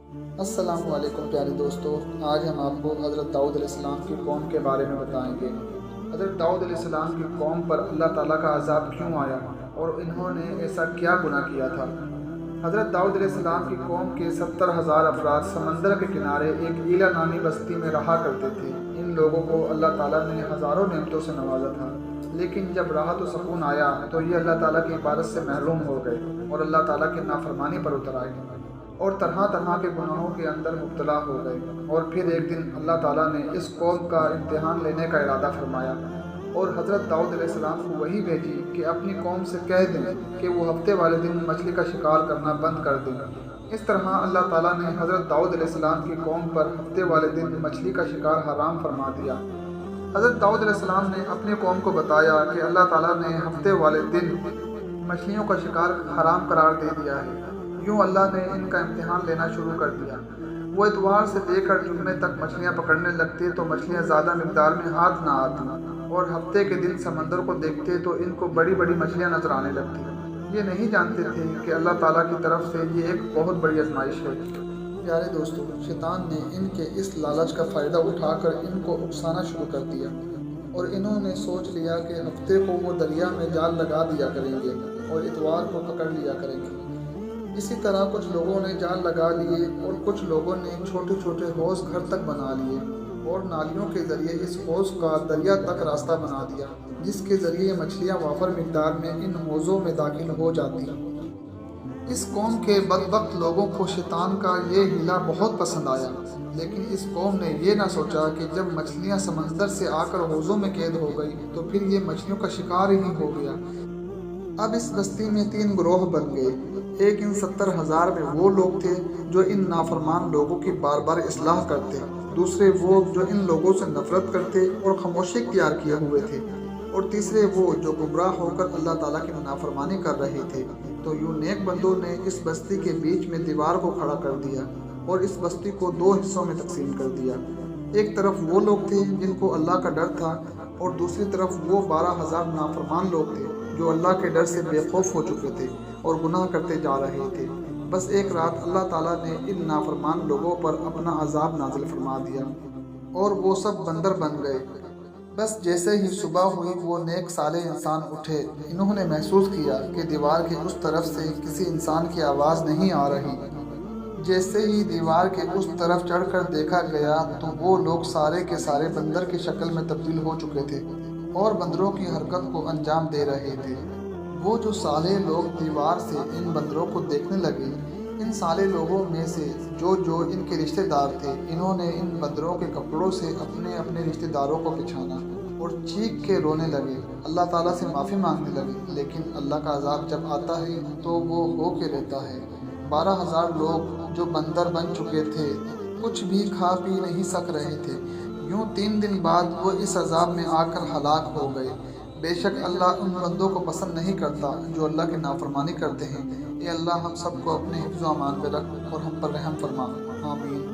السلام علیکم پیارے دوستو، آج ہم آپ کو حضرت داؤد علیہ السلام کی قوم کے بارے میں بتائیں گے۔ حضرت داؤد علیہ السلام کی قوم پر اللہ تعالیٰ کا عذاب کیوں آیا اور انہوں نے ایسا کیا گناہ کیا تھا۔ حضرت داؤد علیہ السلام کی قوم کے 70,000 افراد سمندر کے کنارے ایک ایلا نامی بستی میں رہا کرتے تھے۔ ان لوگوں کو اللہ تعالیٰ نے ہزاروں نعمتوں سے نوازا تھا، لیکن جب راحت و سکون آیا تو یہ اللہ تعالیٰ کی عبادت سے محروم ہو گئے اور اللہ تعالیٰ کی نافرمانی پر اتر آئے اور طرح طرح کے گناہوں کے اندر مبتلا ہو گئے۔ اور پھر ایک دن اللہ تعالیٰ نے اس قوم کا امتحان لینے کا ارادہ فرمایا اور حضرت داؤد علیہ السلام کو وحی بھیجی کہ اپنی قوم سے کہہ دیں کہ وہ ہفتے والے دن مچھلی کا شکار کرنا بند کر دیں۔ اس طرح اللہ تعالیٰ نے حضرت داؤد علیہ السلام کی قوم پر ہفتے والے دن مچھلی کا شکار حرام فرما دیا۔ حضرت داؤد علیہ السلام نے اپنی قوم کو بتایا کہ اللہ تعالیٰ نے ہفتے والے دن مچھلیوں کا شکار حرام قرار دے دیا ہے۔ یوں اللہ نے ان کا امتحان لینا شروع کر دیا۔ وہ اتوار سے لے کر جمعے تک مچھلیاں پکڑنے لگتے تو مچھلیاں زیادہ مقدار میں ہاتھ نہ آتی، اور ہفتے کے دن سمندر کو دیکھتے تو ان کو بڑی بڑی مچھلیاں نظر آنے لگتی۔ یہ نہیں جانتے تھے کہ اللہ تعالیٰ کی طرف سے یہ ایک بہت بڑی آزمائش ہے۔ پیارے دوستو، شیطان نے ان کے اس لالچ کا فائدہ اٹھا کر ان کو اکسانا شروع کر دیا، اور انہوں نے سوچ لیا کہ ہفتے کو وہ دریا میں جال لگا دیا کریں گے اور اتوار کو پکڑ لیا کریں گے۔ اسی طرح کچھ لوگوں نے جال لگا لیے اور کچھ لوگوں نے چھوٹے چھوٹے حوض گھر تک بنا لیے اور نالیوں کے ذریعے اس حوض کا دریا تک راستہ بنا دیا، جس کے ذریعے مچھلیاں وافر مقدار میں ان حوضوں میں داخل ہو جاتی۔ اس قوم کے بدبخت لوگوں کو شیطان کا یہ ہیلا بہت پسند آیا، لیکن اس قوم نے یہ نہ سوچا کہ جب مچھلیاں سمندر سے آ کر حوضوں میں قید ہو گئی تو پھر یہ مچھلیوں کا شکار ہی ہو گیا۔ اب اس بستی میں 3 گروہ بن گئے۔ ایک ان 70,000 میں وہ لوگ تھے جو ان نافرمان لوگوں کی بار بار اصلاح کرتے، دوسرے وہ جو ان لوگوں سے نفرت کرتے اور خاموشی اختیار کیے ہوئے تھے، اور تیسرے وہ جو گمراہ ہو کر اللہ تعالیٰ کی نافرمانی کر رہے تھے۔ تو یوں نیک بندوں نے اس بستی کے بیچ میں دیوار کو کھڑا کر دیا اور اس بستی کو 2 حصوں میں تقسیم کر دیا۔ ایک طرف وہ لوگ تھے جن کو اللہ کا ڈر تھا، اور دوسری طرف وہ 12,000 نافرمان لوگ تھے جو اللہ کے ڈر سے بے خوف ہو چکے تھے اور گناہ کرتے جا رہے تھے۔ بس ایک رات اللہ تعالیٰ نے ان نافرمان لوگوں پر اپنا عذاب نازل فرما دیا اور وہ سب بندر بن گئے۔ بس جیسے ہی صبح ہوئی وہ نیک صالح انسان اٹھے، انہوں نے محسوس کیا کہ دیوار کے اس طرف سے کسی انسان کی آواز نہیں آ رہی۔ جیسے ہی دیوار کے اس طرف چڑھ کر دیکھا گیا تو وہ لوگ سارے کے سارے بندر کی شکل میں تبدیل ہو چکے تھے اور بندروں کی حرکت کو انجام دے رہے تھے۔ وہ جو صالح لوگ دیوار سے ان بندروں کو دیکھنے لگے، ان صالح لوگوں میں سے جو ان کے رشتہ دار تھے، انہوں نے ان بندروں کے کپڑوں سے اپنے اپنے رشتہ داروں کو بچھانا اور چیخ کے رونے لگے، اللہ تعالیٰ سے معافی مانگنے لگے۔ لیکن اللہ کا عذاب جب آتا ہے تو وہ ہو کے رہتا ہے۔ 12,000 لوگ جو بندر بن چکے تھے کچھ بھی کھا پی نہیں سک رہے تھے۔ یوں 3 دن بعد وہ اس عذاب میں آ کر ہلاک ہو گئے۔ بے شک اللہ ان بندوں کو پسند نہیں کرتا جو اللہ کی نافرمانی کرتے ہیں۔ اے اللہ، ہم سب کو اپنے حفظ و امان میں رکھ اور ہم پر رحم فرما۔ آمین۔